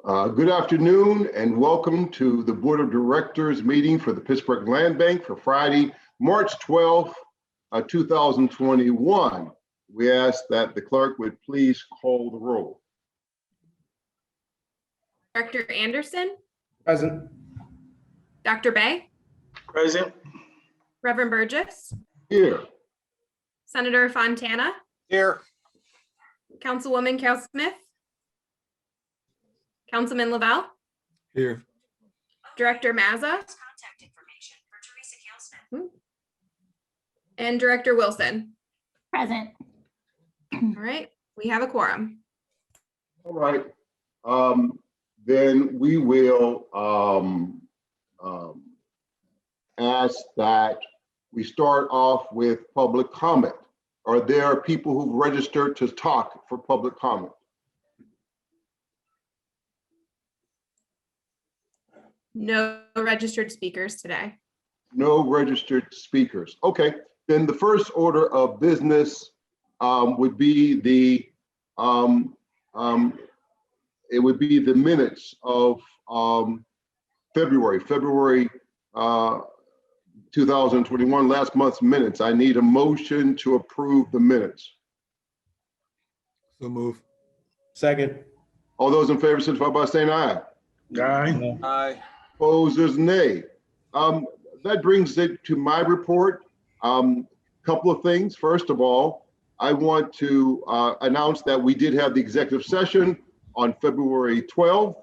Good afternoon and welcome to the Board of Directors meeting for the Pittsburgh Land Bank for Friday, March 12th, 2021. We ask that the clerk would please call the roll. Director Anderson? Present. Dr. Bay? Present. Reverend Burgess? Here. Senator Fontana? Here. Councilwoman Carol Smith? Councilman Lavelle? Here. Director Mazza? And Director Wilson? Present. All right, we have a quorum. All right. Then we will ask that we start off with public comment. Are there people who've registered to talk for public comment? No registered speakers today. No registered speakers. Okay, then the first order of business would be the minutes of February 2021, last month's minutes. I need a motion to approve the minutes. So move. Second. All those in favor signify by saying aye. Aye. Aye. Opposers, nay. That brings it to my report. Couple of things. First of all, I want to announce that we did have the executive session on February 12th,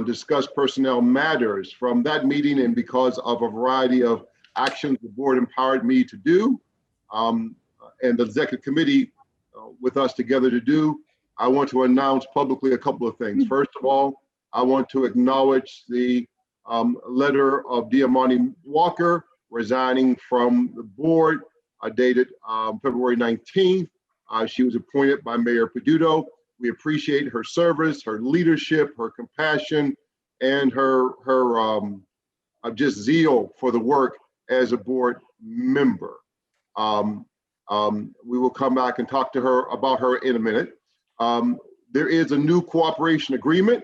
discuss personnel matters from that meeting, and because of a variety of actions the board empowered me to do, and the executive committee with us together to do, I want to announce publicly a couple of things. First of all, I want to acknowledge the letter of Diamante Walker resigning from the board, dated February 19th. She was appointed by Mayor Peduto. We appreciate her service, her leadership, her compassion, and her just zeal for the work as a board member. We will come back and talk to her about her in a minute. There is a new cooperation agreement.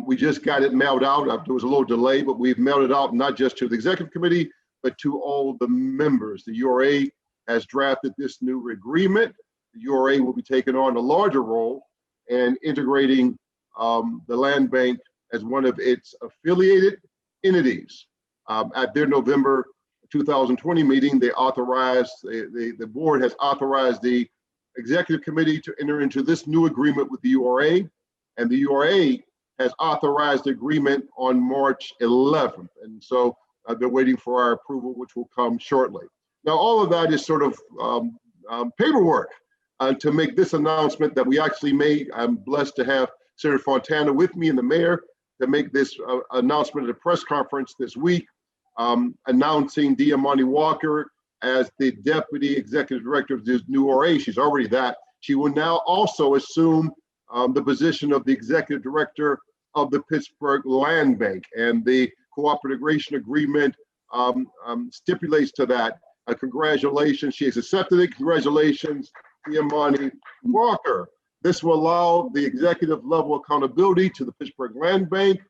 We just got it mailed out. There was a little delay, but we've mailed it out not just to the executive committee, but to all the members. The URA has drafted this new agreement. The URA will be taking on a larger role and integrating the land bank as one of its affiliated entities. At their November 2020 meeting, they authorized, the board has authorized the executive committee to enter into this new agreement with the URA, and the URA has authorized the agreement on March 11th. And so they're waiting for our approval, which will come shortly. Now, all of that is sort of paperwork to make this announcement that we actually made. I'm blessed to have Senator Fontana with me and the mayor to make this announcement at a press conference this week, announcing Diamante Walker as the Deputy Executive Director of this new URA. She's already that. She will now also assume the position of the Executive Director of the Pittsburgh Land Bank, and the cooperation agreement stipulates to that. Congratulations, she has accepted it. Congratulations, Diamante Walker. This will allow the executive level accountability to the Pittsburgh Land Bank,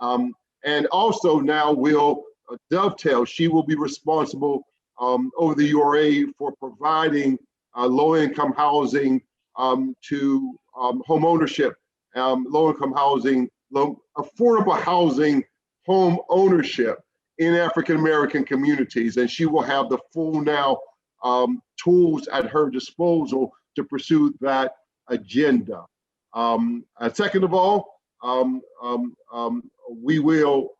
and also now will dovetail. She will be responsible over the URA for providing low-income housing to home ownership, low-income housing, affordable housing, home ownership in African-American communities. And she will have the full now tools at her disposal to pursue that agenda. Second of all, we will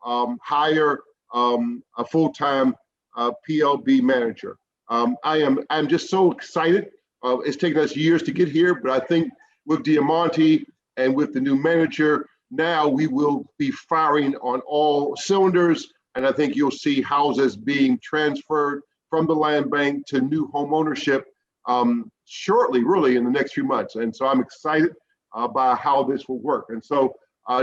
hire a full-time PLB manager. I'm just so excited. It's taken us years to get here, but I think with Diamante and with the new manager, now we will be firing on all cylinders. And I think you'll see houses being transferred from the land bank to new home ownership shortly, really in the next few months. And so I'm excited about how this will work. And so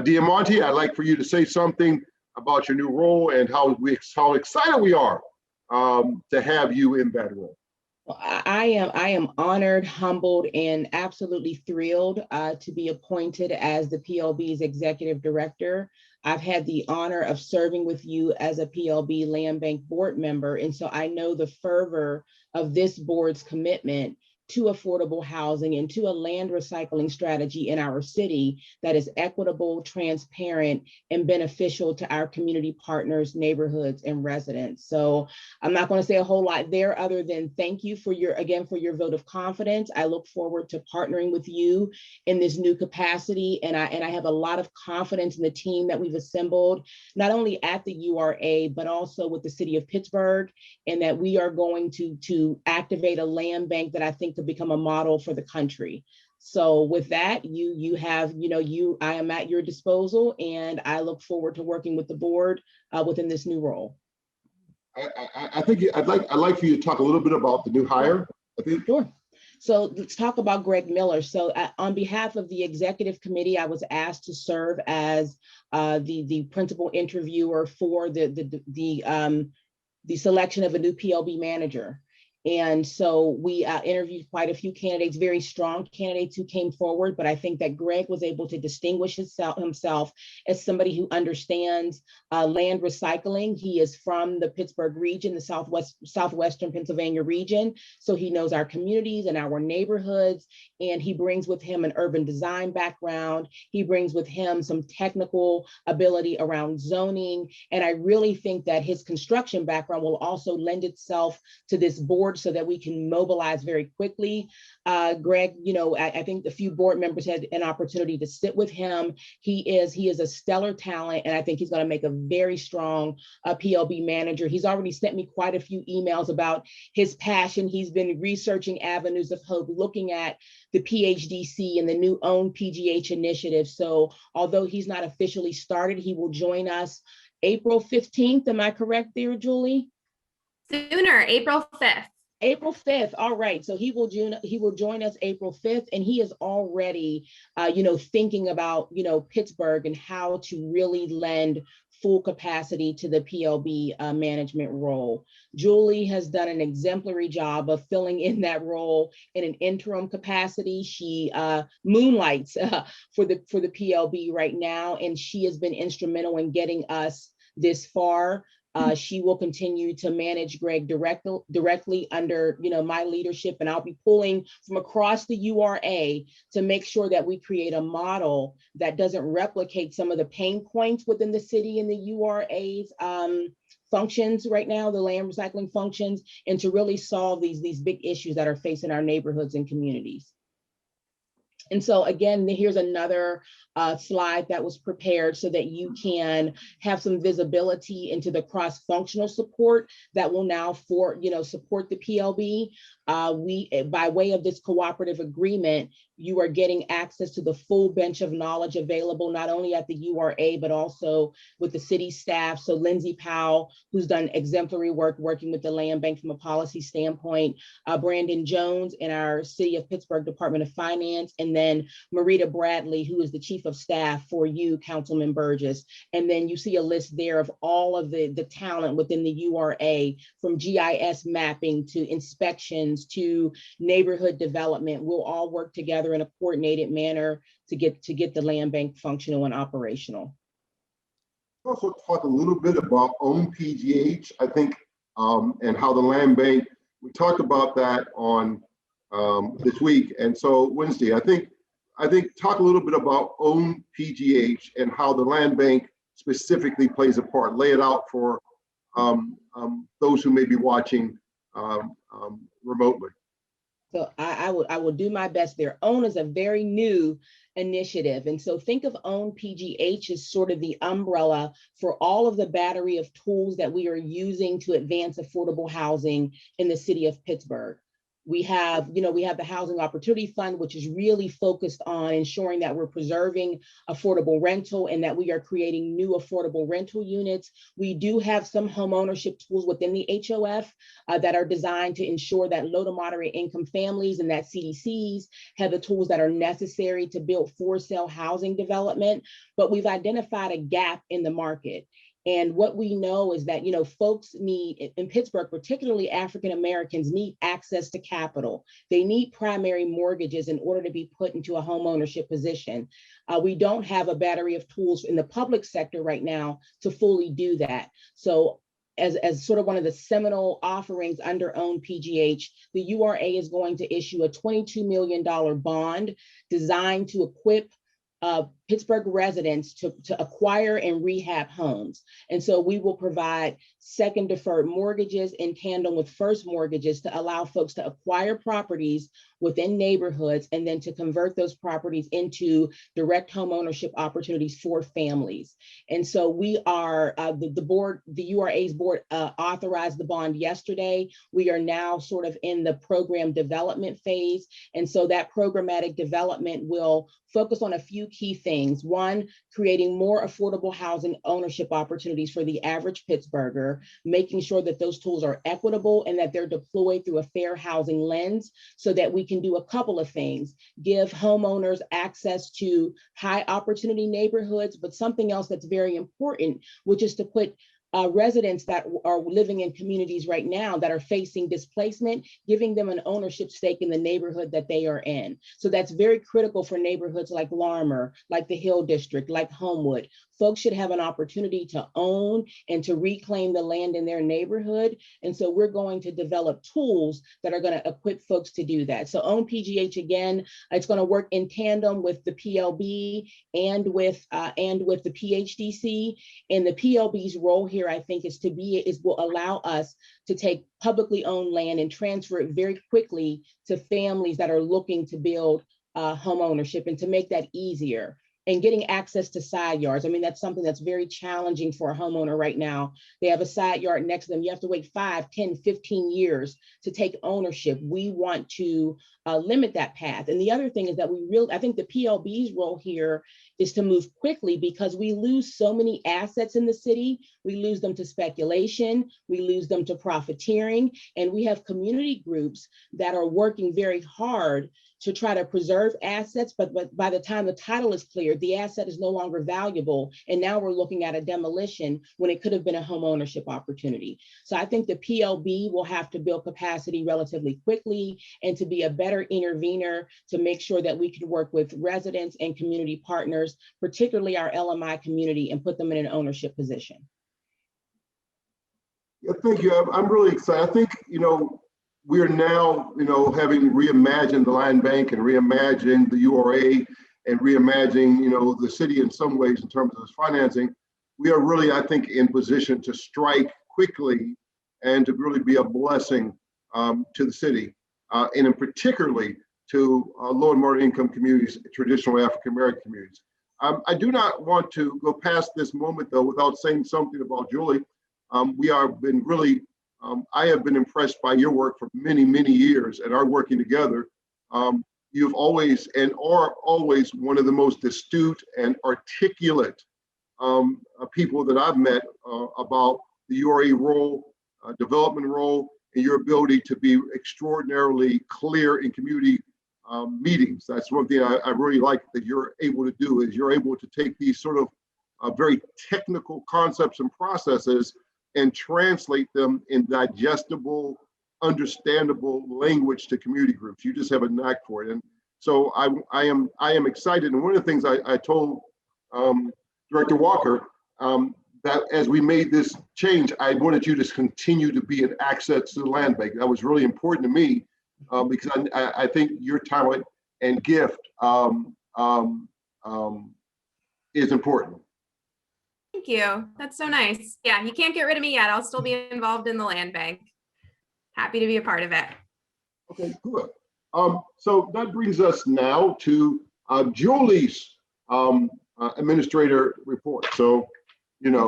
Diamante, I'd like for you to say something about your new role and how excited we are to have you in that role. I am honored, humbled, and absolutely thrilled to be appointed as the PLB's executive director. I've had the honor of serving with you as a PLB Land Bank board member, and so I know the fervor of this board's commitment to affordable housing and to a land recycling strategy in our city that is equitable, transparent, and beneficial to our community partners, neighborhoods, and residents. So I'm not going to say a whole lot there other than thank you for your vote of confidence. I look forward to partnering with you in this new capacity. And I have a lot of confidence in the team that we've assembled, not only at the URA, but also with the city of Pittsburgh, and that we are going to activate a land bank that I think could become a model for the country. So with that, I am at your disposal, and I look forward to working with the board within this new role. I think I'd like for you to talk a little bit about the new hire. I think. Sure. So let's talk about Greg Miller. So on behalf of the executive committee, I was asked to serve as the principal interviewer for the selection of a new PLB manager. And so we interviewed quite a few candidates, very strong candidates who came forward, but I think that Greg was able to distinguish himself as somebody who understands land recycling. He is from the Pittsburgh region, the southwestern Pennsylvania region. So he knows our communities and our neighborhoods, and he brings with him an urban design background. He brings with him some technical ability around zoning. And I really think that his construction background will also lend itself to this board so that we can mobilize very quickly. Greg, I think a few board members had an opportunity to sit with him. He is a stellar talent, and I think he's going to make a very strong PLB manager. He's already sent me quite a few emails about his passion. He's been researching avenues of hope, looking at the PHDC and the new OWN PGH initiative. So although he's not officially started, he will join us April 15th. Am I correct there, Julie? Sooner, April 5th. April 5th. All right. So he will join us April 5th, and he is already, thinking about, Pittsburgh and how to really lend full capacity to the PLB management role. Julie has done an exemplary job of filling in that role in an interim capacity. She moonlights for the PLB right now, and she has been instrumental in getting us this far. She will continue to manage Greg directly under my leadership, and I'll be pulling from across the URA to make sure that we create a model that doesn't replicate some of the pain points within the city and the URA's functions right now, the land recycling functions, and to really solve these big issues that are facing our neighborhoods and communities. And so again, here's another slide that was prepared so that you can have some visibility into the cross-functional support that will now support the PLB. By way of this cooperative agreement, you are getting access to the full bench of knowledge available, not only at the URA, but also with the city staff. So Lindsay Powell, who's done exemplary work working with the land bank from a policy standpoint, Brandon Jones in our City of Pittsburgh Department of Finance, and then Marita Bradley, who is the chief of staff for you, Councilman Burgess. And then you see a list there of all of the talent within the URA, from GIS mapping to inspections to neighborhood development. We'll all work together in a coordinated manner to get the land bank functional and operational. Also talk a little bit about OWN PGH, I think, and how the land bank, we talked about that on this week. And so Wednesday, I think talk a little bit about OWN PGH and how the land bank specifically plays a part. Lay it out for those who may be watching remotely. So I will do my best there. OWN is a very new initiative. And so think of OWN PGH as sort of the umbrella for all of the battery of tools that we are using to advance affordable housing in the city of Pittsburgh. We have the Housing Opportunity Fund, which is really focused on ensuring that we're preserving affordable rental and that we are creating new affordable rental units. We do have some home ownership tools within the HOF that are designed to ensure that low to moderate income families and that CDCs have the tools that are necessary to build for sale housing development. But we've identified a gap in the market. And what we know is that, folks need, in Pittsburgh, particularly African Americans, need access to capital. They need primary mortgages in order to be put into a home ownership position. We don't have a battery of tools in the public sector right now to fully do that. So as sort of one of the seminal offerings under OWN PGH, the URA is going to issue a $22 million bond designed to equip Pittsburgh residents to acquire and rehab homes. And so we will provide second deferred mortgages in tandem with first mortgages to allow folks to acquire properties within neighborhoods and then to convert those properties into direct home ownership opportunities for families. And so we are, the URA's board authorized the bond yesterday. We are now sort of in the program development phase. And so that programmatic development will focus on a few key things. One, creating more affordable housing ownership opportunities for the average Pittsburgher, making sure that those tools are equitable and that they're deployed through a fair housing lens so that we can do a couple of things: give homeowners access to high opportunity neighborhoods, but something else that's very important, which is to put residents that are living in communities right now that are facing displacement, giving them an ownership stake in the neighborhood that they are in. So that's very critical for neighborhoods like Larmer, like the Hill District, like Homewood. Folks should have an opportunity to own and to reclaim the land in their neighborhood. And so we're going to develop tools that are going to equip folks to do that. So OWN PGH, again, it's going to work in tandem with the PLB and with the PHDC. And the PLB's role here, I think, will allow us to take publicly owned land and transfer it very quickly to families that are looking to build home ownership and to make that easier. And getting access to side yards. I mean, that's something that's very challenging for a homeowner right now. They have a side yard next to them. You have to wait 5, 10, 15 years to take ownership. We want to limit that path. And the other thing is that I think the PLB's role here is to move quickly because we lose so many assets in the city. We lose them to speculation. We lose them to profiteering. And we have community groups that are working very hard to try to preserve assets, but by the time the title is cleared, the asset is no longer valuable. And now we're looking at a demolition when it could have been a home ownership opportunity. So I think the PLB will have to build capacity relatively quickly and to be a better intervener to make sure that we can work with residents and community partners, particularly our LMI community, and put them in an ownership position. Yeah, thank you. I'm really excited. I think, we are now, having reimagined the land bank and reimagined the URA and reimagining, the city in some ways in terms of its financing. We are really, I think, in position to strike quickly and to really be a blessing to the city, and in particularly to low and moderate income communities, traditional African American communities. I do not want to go past this moment, though, without saying something about Julie. I have been impressed by your work for many, many years and our working together. You've always and are always one of the most astute and articulate people that I've met about the URA role, development role, and your ability to be extraordinarily clear in community meetings. That's one thing I really like that you're able to do, is you're able to take these sort of very technical concepts and processes and translate them in digestible, understandable language to community groups. You just have a knack for it. And so I am excited. And one of the things I told Director Walker, that as we made this change, I wanted you to continue to be an access to the land bank. That was really important to me because I think your talent and gift is important. Thank you. That's so nice. Yeah, you can't get rid of me yet. I'll still be involved in the land bank. Happy to be a part of it. Okay, good. So that brings us now to Julie's administrator report. So, and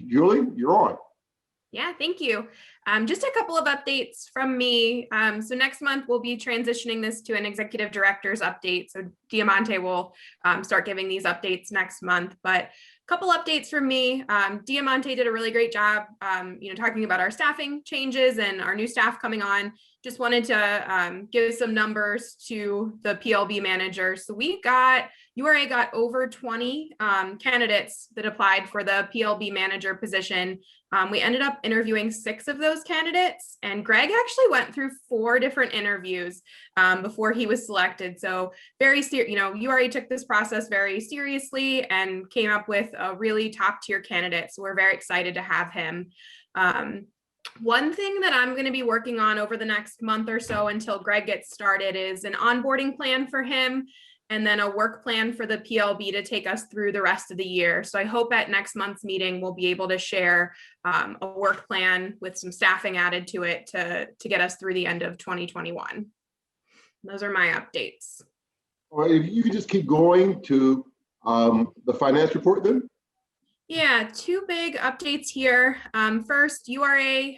Julie, you're on. Yeah, thank you. Just a couple of updates from me. So next month, we'll be transitioning this to an executive director's update. So Diamante will start giving these updates next month. But a couple updates from me. Diamante did a really great job, talking about our staffing changes and our new staff coming on. just wanted to give some numbers to the PLB manager. So URA got over 20 candidates that applied for the PLB manager position. We ended up interviewing 6 of those candidates, and Greg actually went through 4 different interviews before he was selected. So URA took this process very seriously and came up with a really top tier candidate. So we're very excited to have him. One thing that I'm going to be working on over the next month or so until Greg gets started is an onboarding plan for him, and then a work plan for the PLB to take us through the rest of the year. So I hope at next month's meeting, we'll be able to share a work plan with some staffing added to it to get us through the end of 2021. Those are my updates. All right, if you could just keep going to the finance report then. Yeah, 2 big updates here. First, URA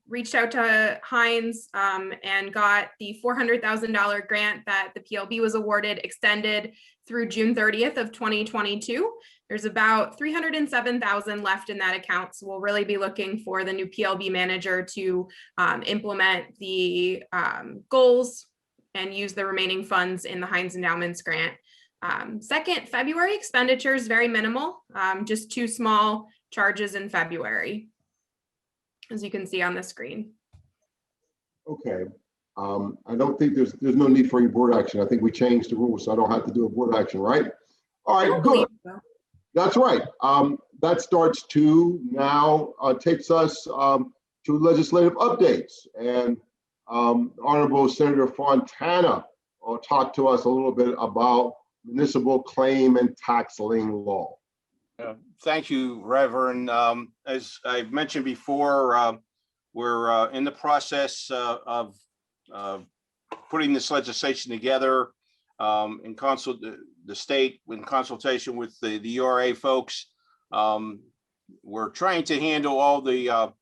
reached out to Hines and got the $400,000 grant that the PLB was awarded extended through June 30th of 2022. There's about $307,000 left in that account. So we'll really be looking for the new PLB manager to implement the goals and use the remaining funds in the Hines Endowments grant. Second, February expenditures very minimal, just 2 small charges in February, as you can see on the screen. Okay. I don't think there's no need for any board action. I think we changed the rules, so I don't have to do a board action, right? All right, good. So. That's right. That starts to now takes us to legislative updates, and Honorable Senator Fontana will talk to us a little bit about municipal claim and tax lien law. Thank you, Reverend. As I've mentioned before, we're in the process of putting this legislation together in the state in consultation with the URA folks. We're trying to handle all the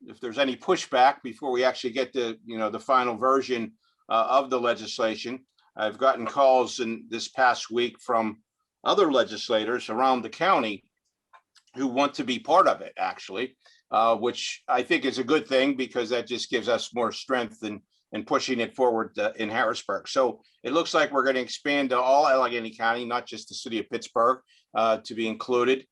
if there's any pushback before we actually get the the final version of the legislation. I've gotten calls in this past week from other legislators around the county who want to be part of it, actually, which I think is a good thing because that just gives us more strength in pushing it forward in Harrisburg. So it looks like we're going to expand to all Allegheny County, not just the city of Pittsburgh, to be included.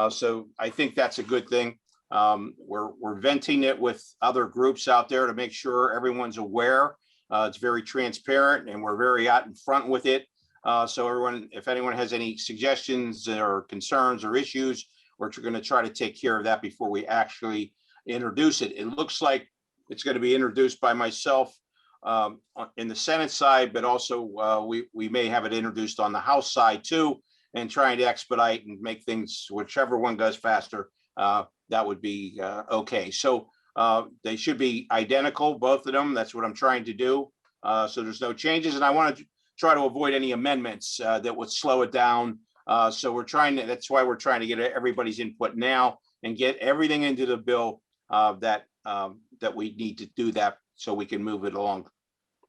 So I think that's a good thing. We're venting it with other groups out there to make sure everyone's aware. It's very transparent, and we're very out in front with it. So everyone, if anyone has any suggestions or concerns or issues, we're going to try to take care of that before we actually introduce it. It looks like it's going to be introduced by myself in the Senate side, but also we may have it introduced on the House side too, and trying to expedite and make things, whichever one goes faster, that would be okay. So they should be identical, both of them. That's what I'm trying to do. So there's no changes, and I want to try to avoid any amendments that would slow it down. So that's why we're trying to get everybody's input now and get everything into the bill that we need to do that so we can move it along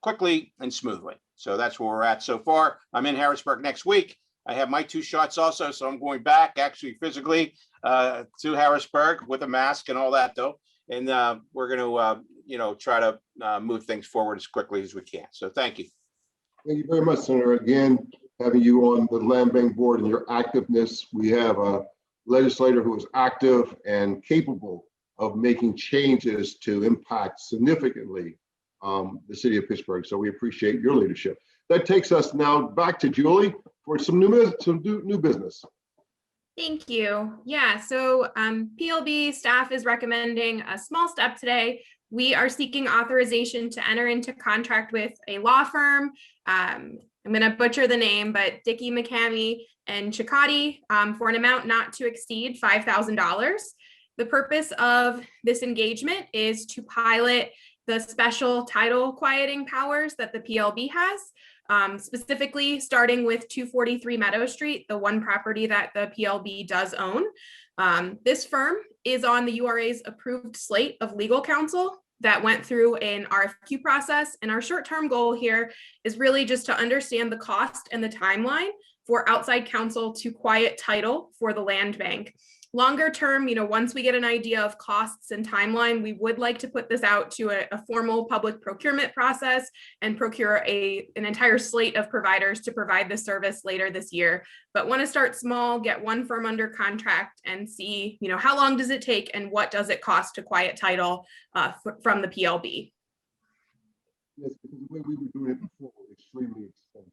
quickly and smoothly. So that's where we're at so far. I'm in Harrisburg next week. I have my 2 shots also, so I'm going back actually physically to Harrisburg with a mask and all that though. And we're going to, try to move things forward as quickly as we can. So thank you. Thank you very much, Senator. Again, having you on the Land Bank Board and your activeness, we have a legislator who is active and capable of making changes to impact significantly the city of Pittsburgh. So we appreciate your leadership. That takes us now back to Julie for some new business. Thank you. Yeah, so PLB staff is recommending a small step today. We are seeking authorization to enter into contract with a law firm. I'm going to butcher the name, but Dickey, McCamey, and Cicciotti for an amount not to exceed $5,000. The purpose of this engagement is to pilot the special title quieting powers that the PLB has. Specifically starting with 243 Meadow Street, the one property that the PLB does own. This firm is on the URA's approved slate of legal counsel that went through an RFQ process. And our short-term goal here is really just to understand the cost and the timeline for outside counsel to quiet title for the land bank. Longer term, once we get an idea of costs and timeline, we would like to put this out to a formal public procurement process and procure an entire slate of providers to provide the service later this year. But want to start small, get one firm under contract and see, how long does it take and what does it cost to quiet title from the PLB. Yes, because the way we were doing it before was extremely expensive.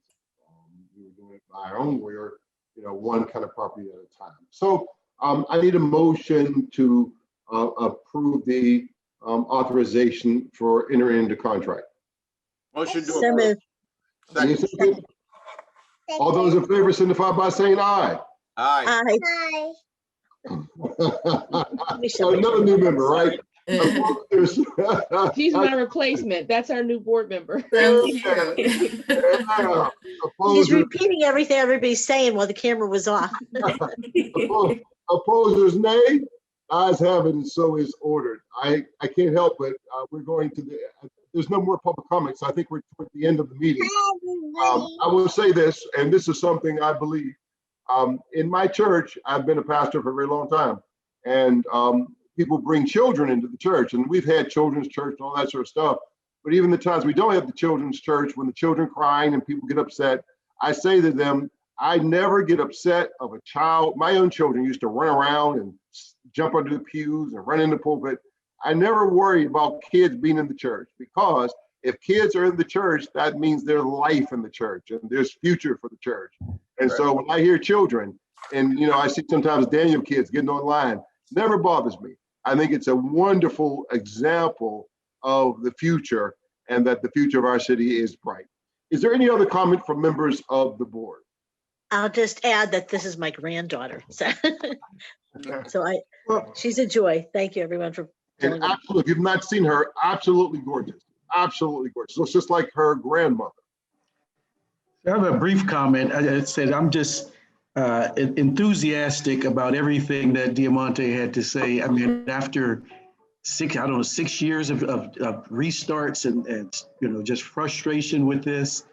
We were doing it by our own, where, one kind of property at a time. So I need a motion to approve the authorization for entering into contract. Motion to So approve. moved. Any second? All those in favor signify by saying aye. Aye. Aye. Another new member, right? She's my replacement. That's our new board member. He's Opposers, repeating everything everybody's saying while the camera was off. opposers, nay. Ayes have it, and so is ordered. I can't help but we're going to there's no more public comments. I think we're toward the end of the meeting. I will say this, and this is something I believe. In my church, I've been a pastor for a very long time, and people bring children into the church, and we've had children's church and all that sort of stuff. But even the times we don't have the children's church, when the children crying and people get upset, I say to them, I never get upset of a child. My own children used to run around and jump under the pews and run in the pulpit. I never worry about kids being in the church, because if kids are in the church, that means there's life in the church and there's future for the church. And so when I hear children, and I see sometimes Daniel kids getting online, never bothers me. I think it's a wonderful example of the future, and that the future of our city is bright. Is there any other comment from members of the board? I'll just add that this is my granddaughter. So, Well, she's a joy. Thank you, everyone, for and joining. absolutely, if you've not seen her, absolutely gorgeous. Absolutely gorgeous. So it's just like her grandmother. I have a brief comment. I said I'm just enthusiastic about everything that Diamante had to say. I mean, after 6 years of restarts and just frustration with this.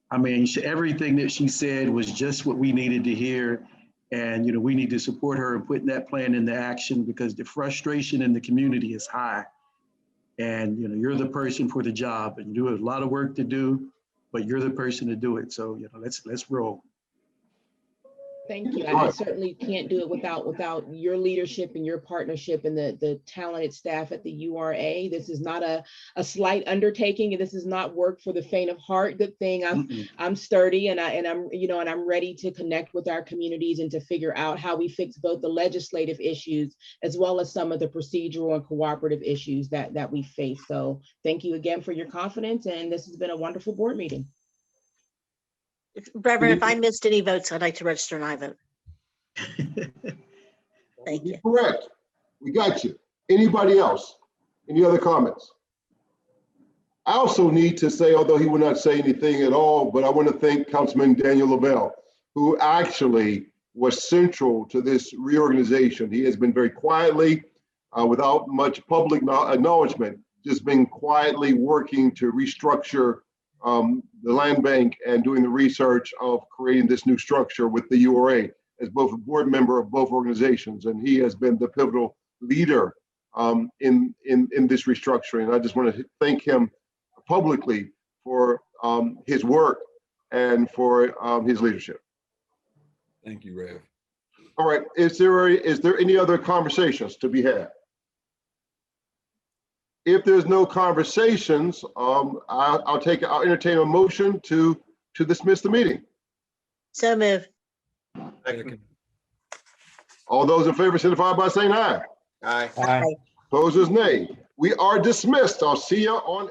I mean, everything that she said was just what we needed to hear. And, we need to support her in putting that plan into action, because the frustration in the community is high. And, you're the person for the job, and you have a lot of work to do, but you're the person to do it. So, let's roll. Thank you. I certainly can't do it without your leadership and your partnership and the talented staff at the URA. This is not a slight undertaking, and this is not work for the faint of heart. Good thing I'm sturdy, and I'm ready to connect with our communities and to figure out how we fix both the legislative issues as well as some of the procedural and cooperative issues that we face. So thank you again for your confidence, and this has been a wonderful board meeting. Reverend, if I missed any votes, I'd like to register an I vote. Thank you. Correct. We got you. Anybody else? Any other comments? I also need to say, although he will not say anything at all, but I want to thank Councilman Daniel Lavelle, who actually was central to this reorganization. He has been very quietly, without much public acknowledgement, just been quietly working to restructure the land bank and doing the research of creating this new structure with the URA as both a board member of both organizations. And he has been the pivotal leader in this restructuring. I just want to thank him publicly for his work and for his leadership. Thank you, Rev. All right, is there any other conversations to be had? If there's no conversations, I'll entertain a motion to dismiss the meeting. So move. Second. All those in favor signify by saying aye. Aye. Aye. Opposers, nay. We are dismissed. I'll see you on.